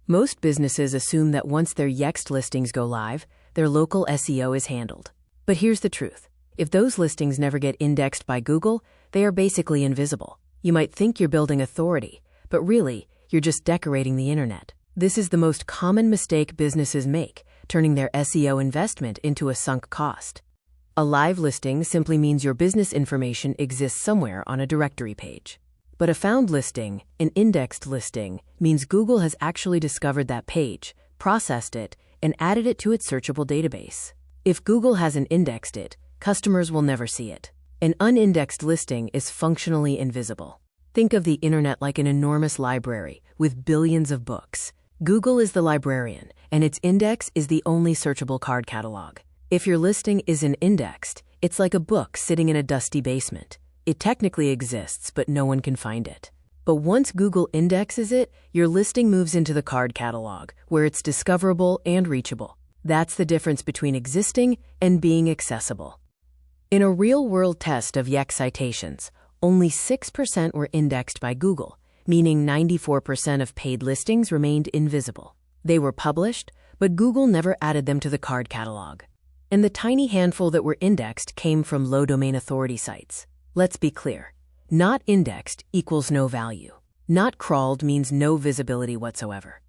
Most businesses assume that once their Yext listings go live, their local SEO is handled. But here's the truth. If those listings never get indexed by Google, they are basically invisible. You might think you're building authority, but really, you're just decorating the internet. This is the most common mistake businesses make, turning their SEO investment into a sunk cost. A live listing simply means your business information exists somewhere on a directory page. But a found listing, an indexed listing, means Google has actually discovered that page, processed it, and added it to its searchable database. If Google hasn't indexed it, customers will never see it. An unindexed listing is functionally invisible. Think of the internet like an enormous library with billions of books. Google is the librarian, and its index is the only searchable card catalog. If your listing isn't indexed, it's like a book sitting in a dusty basement. It technically exists, but no one can find it. But once Google indexes it, your listing moves into the card catalog, where it's discoverable and reachable. That's the difference between existing and being accessible. In a real-world test of Yext citations, only 6% were indexed by Google, meaning 94% of paid listings remained invisible. They were published, but Google never added them to the card catalog. And the tiny handful that were indexed came from low domain authority sites. Let's be clear. Not indexed equals no value. Not crawled means no visibility whatsoever.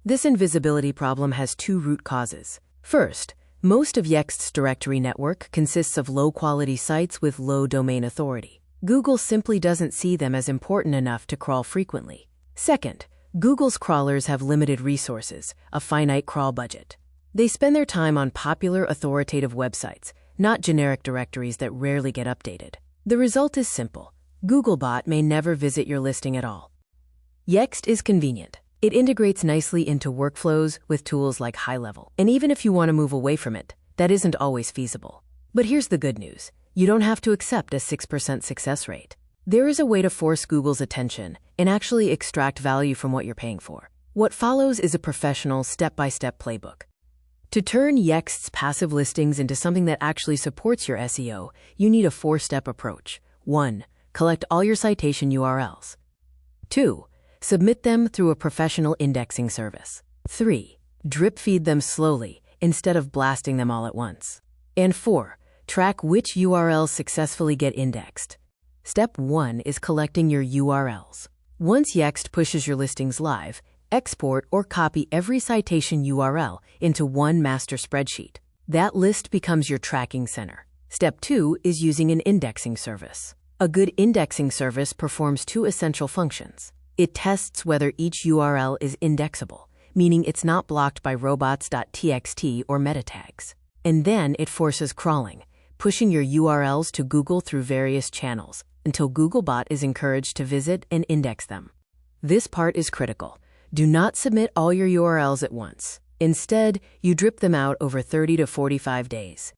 This invisibility problem has two root causes. First, most of Yext's directory network consists of low-quality sites with low domain authority. Google simply doesn't see them as important enough to crawl frequently. Second, Google's crawlers have limited resources, a finite crawl budget. They spend their time on popular authoritative websites, not generic directories that rarely get updated. The result is simple. Googlebot may never visit your listing at all. Yext is convenient. It integrates nicely into workflows with tools like HighLevel. And even if you want to move away from it, that isn't always feasible. But here's the good news. You don't have to accept a 6% success rate. There is a way to force Google's attention and actually extract value from what you're paying for. What follows is a professional step-by-step playbook. To turn Yext's passive listings into something that actually supports your SEO, you need a 4-step approach. 1. Collect all your citation URLs. 2. Submit them through a professional indexing service. 3. Drip feed them slowly instead of blasting them all at once. And 4. Track which URLs successfully get indexed. Step 1 is collecting your URLs. Once Yext pushes your listings live, export or copy every citation URL into one master spreadsheet. That list becomes your tracking center. Step 2 is using an indexing service. A good indexing service performs 2 essential functions. It tests whether each URL is indexable, meaning it's not blocked by robots.txt or meta tags. And then it forces crawling, pushing your URLs to Google through various channels until Googlebot is encouraged to visit and index them. This part is critical. Do not submit all your URLs at once. Instead, you drip them out over 30 to 45 days.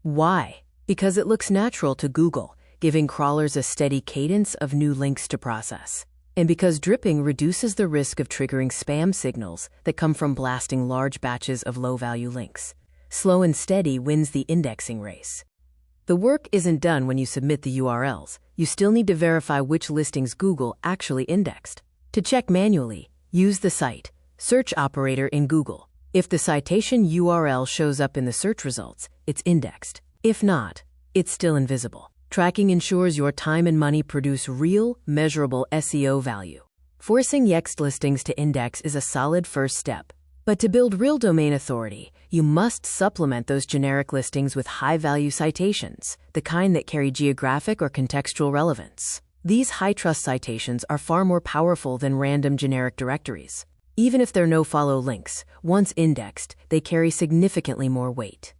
Why? Because it looks natural to Google, giving crawlers a steady cadence of new links to process. And because dripping reduces the risk of triggering spam signals that come from blasting large batches of low-value links. Slow and steady wins the indexing race. The work isn't done when you submit the URLs. You still need to verify which listings Google actually indexed. To check manually, use the cite search operator in Google. If the citation URL shows up in the search results, it's indexed. If not, it's still invisible. Tracking ensures your time and money produce real, measurable SEO value. Forcing Yext listings to index is a solid first step. But to build real domain authority, you must supplement those generic listings with high-value citations, the kind that carry geographic or contextual relevance. These high-trust citations are far more powerful than random generic directories. Even if they're no-follow links, once indexed, they carry significantly more weight.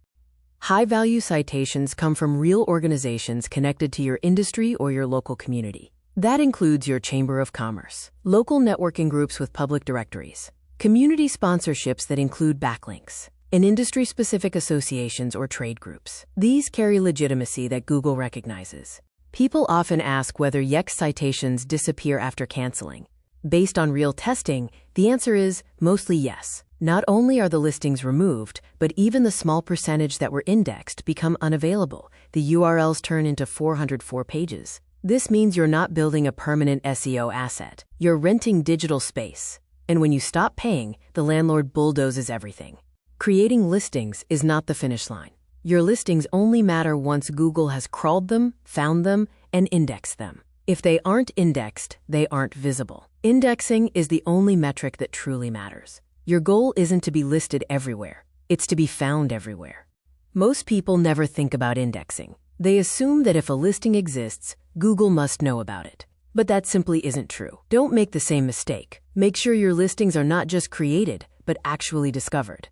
High-value citations come from real organizations connected to your industry or your local community. That includes your Chamber of Commerce, local networking groups with public directories, community sponsorships that include backlinks, and industry-specific associations or trade groups. These carry legitimacy that Google recognizes. People often ask whether Yext citations disappear after canceling. Based on real testing, the answer is mostly yes. Not only are the listings removed, but even the small percentage that were indexed become unavailable. The URLs turn into 404 pages. This means you're not building a permanent SEO asset. You're renting digital space. And when you stop paying, the the landlord bulldozes everything. Creating listings is not the finish line. Your listings only matter once Google has crawled them, found them, and indexed them. If they aren't indexed, they aren't visible. Indexing is the only metric that truly matters. Your goal isn't to be listed everywhere. It's to be found everywhere. Most people never think about indexing. They assume that if a listing exists, Google must know about it. But that simply isn't true. Don't make the same mistake. Make sure your listings are not just created, but actually discovered.